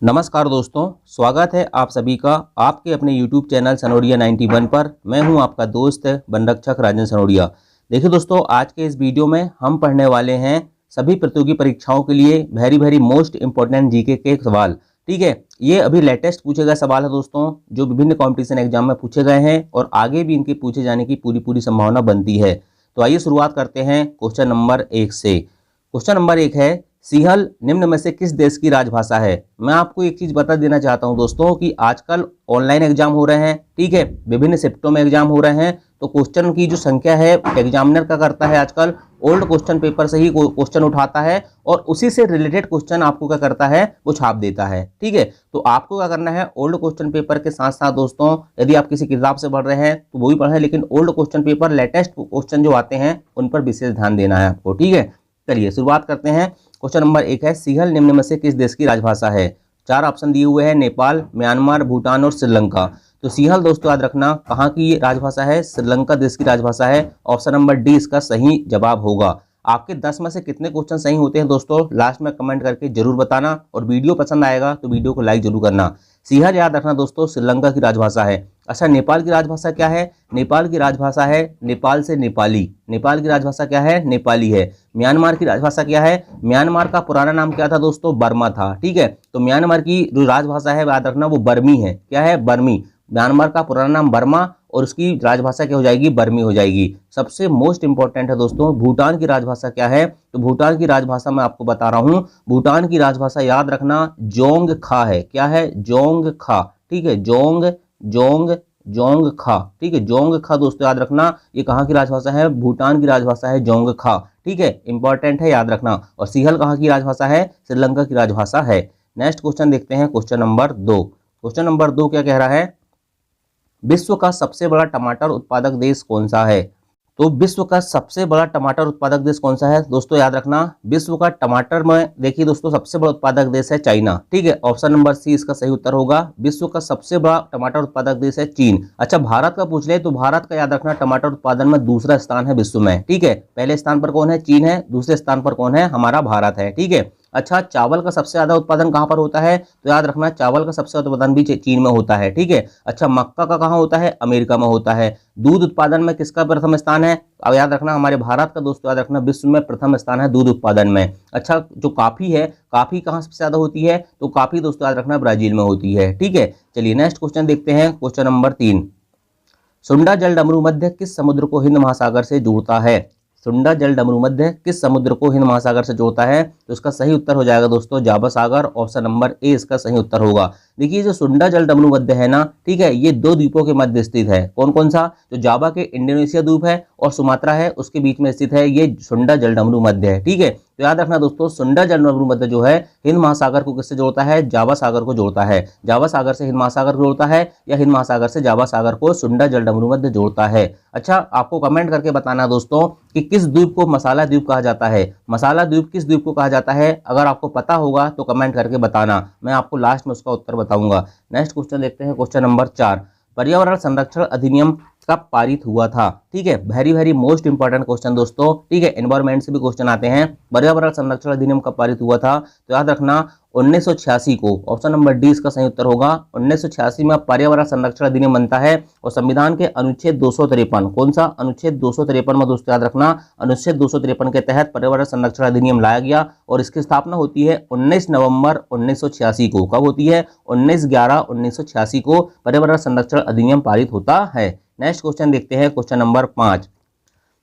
नमस्कार दोस्तों, स्वागत है आप सभी का आपके अपने YouTube चैनल सनोडिया 91 पर। मैं हूं आपका दोस्त वनरक्षक राजन सनोडिया। देखिए दोस्तों, आज के इस वीडियो में हम पढ़ने वाले हैं सभी प्रतियोगी परीक्षाओं के लिए वेरी मोस्ट इंपॉर्टेंट जीके के सवाल। ठीक है, ये अभी लेटेस्ट पूछे गए सवाल है दोस्तों, जो विभिन्न कॉम्पिटिशन एग्जाम में पूछे गए हैं और आगे भी इनके पूछे जाने की पूरी संभावना बनती है। तो आइए शुरुआत करते हैं क्वेश्चन नंबर 1 से। क्वेश्चन नंबर 1 है, सिंहल निम्न में से किस देश की राजभाषा है? मैं आपको एक चीज बता देना चाहता हूं दोस्तों कि आजकल ऑनलाइन एग्जाम हो रहे हैं। ठीक है, विभिन्न शिफ्टों में एग्जाम हो रहे हैं, तो क्वेश्चन की जो संख्या है एग्जामिनर का करता है आजकल ओल्ड क्वेश्चन पेपर से ही क्वेश्चन उठाता है और उसी से रिलेटेड क्वेश्चन आपको क्या करता है, वो छाप देता है। ठीक है, तो आपको क्या करना है, ओल्ड क्वेश्चन पेपर के साथ साथ दोस्तों यदि आप किसी किताब से पढ़ रहे हैं तो वो भी पढ़ें, लेकिन old question paper latest question जो आते हैं उन पर विशेष ध्यान देना है आपको। ठीक है, चलिए शुरुआत करते हैं। क्वेश्चन नंबर 1 है, सिंहल निम्न में से किस देश की राजभाषा है? 4 ऑप्शन दिए हुए हैं, नेपाल, म्यांमार, भूटान और श्रीलंका। तो सिंहल दोस्तों याद रखना कहाँ की राजभाषा है? श्रीलंका देश की राजभाषा है। ऑप्शन नंबर डी इसका सही जवाब होगा। आपके 10 में से कितने क्वेश्चन सही होते हैं दोस्तों, लास्ट में कमेंट करके जरूर बताना, और वीडियो पसंद आएगा तो वीडियो को लाइक जरूर करना। सिंहल याद रखना दोस्तों श्रीलंका की राजभाषा है। अच्छा, नेपाल की राजभाषा क्या है? नेपाल की राजभाषा है नेपाल से नेपाली। नेपाल की राजभाषा क्या है? नेपाली है। म्यांमार की राजभाषा क्या है? म्यांमार का पुराना नाम क्या था दोस्तों? बर्मा था। ठीक है, तो म्यांमार की जो राजभाषा है याद रखना वो बर्मी है। क्या है? बर्मी। म्यांमार का पुराना नाम बर्मा और उसकी राजभाषा क्या हो जाएगी? बर्मी हो जाएगी। सबसे मोस्ट इंपॉर्टेंट है दोस्तों, भूटान की राजभाषा क्या है? तो भूटान की राजभाषा मैं आपको बता रहा हूं, भूटान की राजभाषा याद रखना जोंग खा है। क्या है? जोंग खा। ठीक है, जोंग जोंग जोंग खा। ठीक है, जोंग खा दोस्तों याद रखना, ये कहाँ की राजभाषा है? भूटान की राजभाषा है जोंग खा। ठीक है, इंपॉर्टेंट है, याद रखना। और सिंहल कहाँ की राजभाषा है? श्रीलंका की राजभाषा है। नेक्स्ट क्वेश्चन देखते हैं, क्वेश्चन नंबर 2। क्वेश्चन नंबर 2 क्या कह रहा है? विश्व का सबसे बड़ा टमाटर उत्पादक देश कौन सा है? तो विश्व का सबसे बड़ा टमाटर उत्पादक देश कौन सा है दोस्तों? याद रखना, विश्व का टमाटर में देखिए दोस्तों सबसे बड़ा उत्पादक देश है चाइना। ठीक है, ऑप्शन नंबर सी इसका सही उत्तर होगा। विश्व का सबसे बड़ा टमाटर उत्पादक देश है चीन। अच्छा, भारत का पूछ ले तो भारत का याद रखना टमाटर उत्पादन में दूसरा स्थान है विश्व में। ठीक है, पहले स्थान पर कौन है? चीन है। दूसरे स्थान पर कौन है? हमारा भारत है। ठीक है, अच्छा, चावल का सबसे ज्यादा उत्पादन कहां पर होता है? तो याद रखना चावल का सबसे ज्यादा उत्पादन भी चीन में होता है। ठीक है, अच्छा, मक्का का कहां होता है? अमेरिका में होता है। दूध उत्पादन में किसका प्रथम स्थान है? अब याद रखना हमारे भारत का दोस्तों याद रखना विश्व में प्रथम स्थान है दूध उत्पादन में। अच्छा, जो कॉफी है, कॉफी कहां सबसे ज्यादा होती है? तो कॉफी दोस्तों याद रखना ब्राजील में होती है। ठीक है, चलिए नेक्स्ट क्वेश्चन देखते हैं, क्वेश्चन नंबर 3। सुंडा जल डमरू मध्य किस समुद्र को हिंद महासागर से जोड़ता है? सुंडा जल डमरू मध्य किस समुद्र को हिंद महासागर से जोड़ता है? तो इसका सही उत्तर हो जाएगा दोस्तों जावा सागर। ऑप्शन नंबर ए इसका सही उत्तर होगा। देखिए जो सुंडा जल डमरू मध्य है ना, ठीक है, ये 2 द्वीपों के मध्य स्थित है। कौन कौन सा? जो जावा के इंडोनेशिया द्वीप है और सुमात्रा है उसके बीच में स्थित है ये सुंडा जल डमरू मध्य है। ठीक है, तो याद रखना दोस्तों सुंडा जल डमरू मध्य जो है हिंद महासागर को किससे जोड़ता है? जावा सागर को जोड़ता है। जावा सागर से हिंद महासागर को जोड़ता है या हिंद महासागर से जावा सागर को सुंडा जल डमरू मध्य जोड़ता है। अच्छा, आपको कमेंट करके बताना दोस्तों कि किस द्वीप को मसाला द्वीप कहा जाता है। मसाला द्वीप किस द्वीप को कहा जाता है? अगर आपको पता होगा तो कमेंट करके बताना, मैं आपको लास्ट में उसका उत्तर बताऊंगा। नेक्स्ट क्वेश्चन देखते हैं, क्वेश्चन नंबर 4। पर्यावरण संरक्षण अधिनियम कब पारित हुआ था? ठीक है, वेरी मोस्ट इंपॉर्टेंट क्वेश्चन दोस्तों। ठीक है, एनवायरमेंट से भी क्वेश्चन आते हैं। पर्यावरण संरक्षण अधिनियम कब पारित हुआ था? तो याद रखना 1986 को। ऑप्शन नंबर डी इसका सही उत्तर होगा। 1986 में पर्यावरण संरक्षण अधिनियम बनता है और संविधान के अनुच्छेद 253, कौन सा? अनुच्छेद 253 में दोस्तों याद रखना, अनुच्छेद 253 के तहत पर्यावरण संरक्षण अधिनियम लाया गया और इसकी स्थापना होती है 19 नवंबर 1986 को। कब होती है? 19/11/1986 को पर्यावरण संरक्षण अधिनियम पारित होता है। नेक्स्ट क्वेश्चन देखते हैं, क्वेश्चन नंबर 5।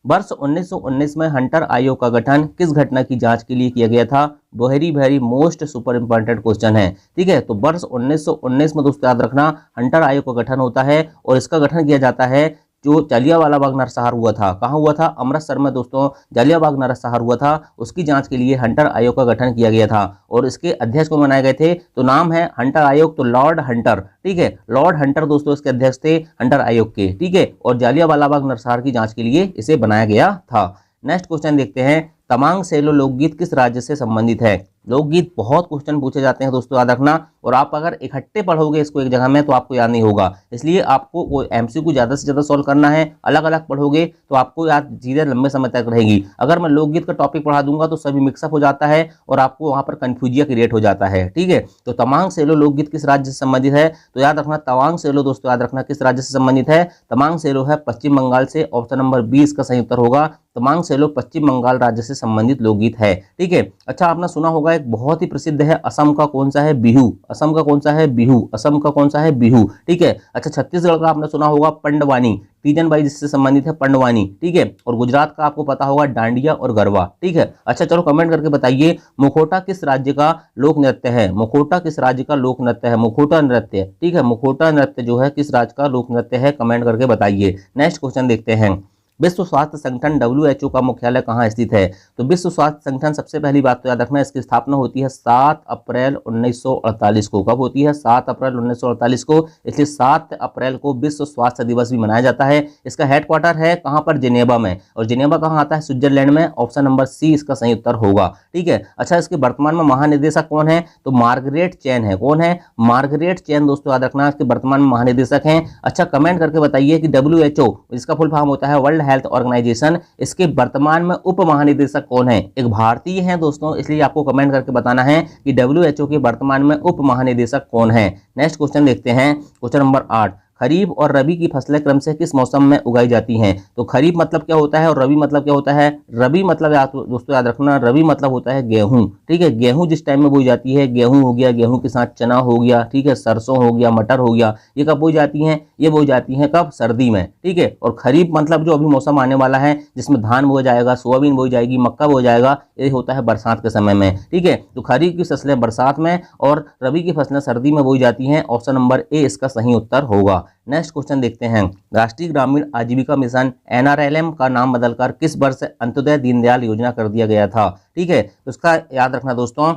वर्ष 1919 में हंटर आयोग का गठन किस घटना की जांच के लिए किया गया था? Very most super important question है। ठीक है, तो वर्ष 1919 में दोस्तों याद रखना हंटर आयोग का गठन होता है और इसका गठन किया जाता है जो जालियांवाला बाग नरसंहार हुआ था। कहाँ हुआ था? अमृतसर में दोस्तों जालियांवाला बाग नरसंहार हुआ था, उसकी जांच के लिए हंटर आयोग का गठन किया गया था और इसके अध्यक्ष को बनाए गए थे। तो नाम है हंटर आयोग, तो लॉर्ड हंटर। ठीक है, लॉर्ड हंटर दोस्तों इसके अध्यक्ष थे हंटर आयोग के। ठीक है, और जालियांवाला बाग नरसंहार की जांच के लिए इसे बनाया गया था। नेक्स्ट क्वेश्चन देखते हैं, तमांग सेलो लोकगीत किस राज्य से संबंधित है? लोकगीत बहुत क्वेश्चन पूछे जाते हैं दोस्तों, याद रखना। और आप अगर इकट्ठे पढ़ोगे इसको एक जगह में तो आपको याद नहीं होगा, इसलिए आपको एमसीक्यू ज़्यादा से ज़्यादा सॉल्व करना है। अलग अलग पढ़ोगे तो आपको याद चीज़ें लंबे समय तक रहेगी। अगर मैं लोकगीत का टॉपिक पढ़ा दूंगा तो सभी मिक्सअप हो जाता है और आपको वहाँ पर कन्फ्यूजिया क्रिएट हो जाता है, ठीक है। तो तमांग सेलो लोकगीत किस राज्य से संबंधित है, तो याद रखना तवांग सेलो दोस्तों, याद रखना किस राज्य से संबंधित है, तमांग सेलो है पश्चिम बंगाल से। ऑप्शन नंबर 20 का सही उत्तर होगा, तमांग सेलो पश्चिम बंगाल राज्य से संबंधित लोकगीत है, ठीक है। अच्छा, आपने सुना होगा एक बहुत ही प्रसिद्ध है, असम का कौन सा है, बिहू। असम का कौन सा है, बिहू। असम का कौन सा है, बिहू, ठीक है। अच्छा, छत्तीसगढ़ का आपने सुना होगा पंडवानी, तीजन बाई जिससे संबंधित है पंडवानी, ठीक है। और गुजरात का आपको पता होगा डांडिया और गरबा, ठीक है। अच्छा चलो कमेंट करके बताइए मुखोटा किस राज्य का लोक नृत्य है, मुखोटा किस राज्य का लोक नृत्य है, मुखोटा नृत्य, ठीक है। मुखोटा नृत्य जो है किस राज्य का लोक नृत्य है, कमेंट करके बताइए। नेक्स्ट क्वेश्चन देखते हैं, विश्व स्वास्थ्य संगठन WHO का मुख्यालय कहाँ स्थित है, तो विश्व स्वास्थ्य संगठन सबसे पहली बात तो याद रखना इसकी स्थापना होती है 7 अप्रैल 1948 को। कब होती है, 7 अप्रैल 1948 को, इसलिए 7 अप्रैल को विश्व स्वास्थ्य दिवस भी मनाया जाता है। इसका हेडक्वार्टर है कहाँ पर, जिनेवा में। और जिनेवा कहाँ आता है, स्विट्जरलैंड में। ऑप्शन नंबर सी इसका सही उत्तर होगा, ठीक है। अच्छा, इसके वर्तमान में महानिदेशक कौन है, तो मार्गरेट चैन है। कौन है, मार्गरेट चैन दोस्तों, याद रखना इसके वर्तमान में महानिदेशक हैं। अच्छा, कमेंट करके बताइए कि WHO इसका फुल फॉर्म होता है वर्ल्ड हेल्थ ऑर्गेनाइजेशन, इसके वर्तमान में उप महानिदेशक कौन है, एक भारतीय हैं दोस्तों, इसलिए आपको कमेंट करके बताना है कि WHO के वर्तमान में उप महानिदेशक कौन है। नेक्स्ट क्वेश्चन देखते हैं, क्वेश्चन नंबर 8, खरीफ और रबी की फसलें क्रम से किस मौसम में उगाई जाती हैं, तो खरीफ मतलब क्या होता है और रबी मतलब क्या होता है। रबी मतलब दोस्तों याद रखना, रबी मतलब होता है गेहूं, ठीक है। गेहूं जिस टाइम में बोई जाती है, गेहूं हो गया, गेहूं के साथ चना हो गया, ठीक है, सरसों हो गया, मटर हो गया, ये कब बोई जाती हैं, ये बोई जाती हैं कब, सर्दी में, ठीक है। और खरीफ मतलब जो अभी मौसम आने वाला है जिसमें धान बोया जाएगा, सोयाबीन बोई जाएगी, मक्का बोया जाएगा, ये होता है बरसात के समय में, ठीक है। तो खरीफ की फसलें बरसात में और रबी की फसलें सर्दी में बोई जाती हैं। ऑप्शन नंबर ए इसका सही उत्तर होगा। नेक्स्ट क्वेश्चन देखते हैं, राष्ट्रीय ग्रामीण आजीविका मिशन NRLM का नाम बदलकर किस वर्ष अंत्योदय दीनदयाल योजना कर दिया गया था, ठीक है। तो इसका याद रखना दोस्तों,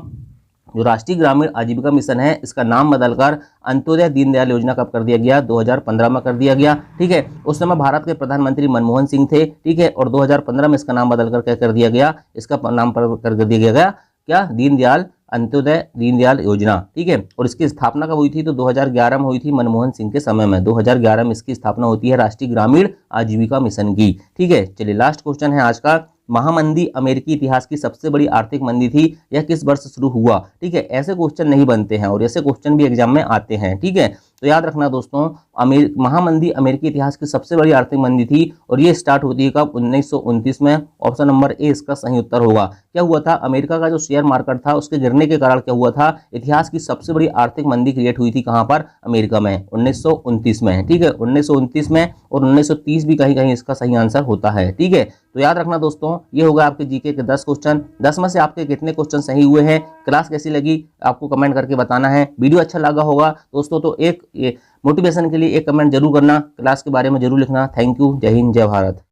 जो राष्ट्रीय ग्रामीण आजीविका मिशन है इसका नाम बदलकर अंत्योदय दीनदयाल योजना कब कर दिया गया, 2015 में कर दिया गया, ठीक है। उस समय भारत के प्रधानमंत्री मनमोहन सिंह थे, ठीक है। और 2015 में इसका नाम बदलकर क्या कर दिया गया, इसका नाम कर दिया गया क्या, दीनदयाल अंत्योदय दीनदयाल योजना, ठीक है। और इसकी स्थापना कब हुई थी, तो 2011 में हुई थी, मनमोहन सिंह के समय में। 2011 में इसकी स्थापना होती है राष्ट्रीय ग्रामीण आजीविका मिशन की, ठीक है। चलिए लास्ट क्वेश्चन है आज का, महामंदी अमेरिकी इतिहास की सबसे बड़ी आर्थिक मंदी थी, यह किस वर्ष शुरू हुआ, ठीक है। ऐसे क्वेश्चन नहीं बनते हैं और ऐसे क्वेश्चन भी एग्जाम में आते हैं, ठीक है। तो याद रखना दोस्तों, महामंदी अमेरिकी इतिहास की सबसे बड़ी आर्थिक मंदी थी और ये स्टार्ट होती है कब, 1929 में। ऑप्शन नंबर ए इसका सही उत्तर होगा। क्या हुआ था, अमेरिका का जो शेयर मार्केट था उसके गिरने के कारण क्या हुआ था, इतिहास की सबसे बड़ी आर्थिक मंदी क्रिएट हुई थी कहां पर, अमेरिका में, 1929 में, ठीक है। 1929 में और 1930 भी कहीं कहीं इसका सही आंसर होता है, ठीक है। तो याद रखना दोस्तों, ये होगा आपके जीके के 10 क्वेश्चन। 10 में से आपके कितने क्वेश्चन सही हुए हैं, क्लास कैसी लगी आपको कमेंट करके बताना है। वीडियो अच्छा लगा होगा दोस्तों तो एक मोटिवेशन के लिए एक कमेंट जरूर करना, क्लास के बारे में जरूर लिखना। थैंक यू, जय हिंद, जय भारत।